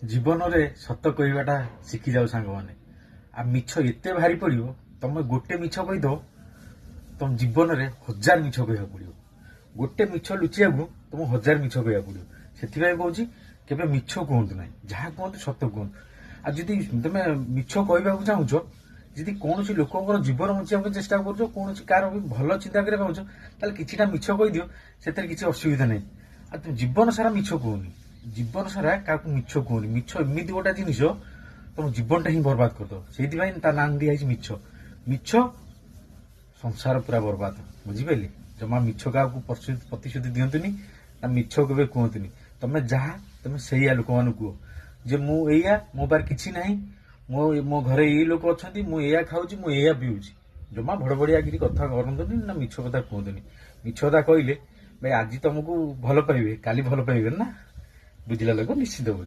जीवन में सत कहवाटा शिखी जाओ सांग मैंने आ मिछ एते भारी पड़ो तुम गोटे मिछ कहीद तुम जीवन में हजार मिछ कह पड़ो गोटे मिछ लुचिया तुम हजार मिछ कह पड़ो से कहूँ केवे मिछ कहतु ना जहाँ कहतु सत कहतु आ जदि तुम मिछ कहवाक चाहूच जदि कौन लोक जीवन बचाक चेष्टा कर कौन कार भल चिंता कर कि मिछ कहीदियो से किसी असुविधा नहीं आ तुम जीवन सारा मिछ कहनी जीवन सारा क्या मिछ कहनी मिछ एमती गोटा जिनिस तुम जीवनटा ही बर्बाद करदो से ना दिखाई मिछ मिछ संसार पूरा बर्बाद बुझिपारे जमा मिछ क्या प्रतिश्रुति दिंतुनि ना मिछ के कहतुनि तुम जहाँ तुम से लोक मान कह जे मुझा मो पार कि ना मो घरे ये लोक अच्छा मुझा खाऊँ मुझा पीऊँगी जमा भड़बड़िया कथा करतुनि ना मिछ कथा कहतुनि मिछ कथा कहले भाई आज तुमको भल पाइबे काली भल पाइबे ना बुझला लोक निश्चित।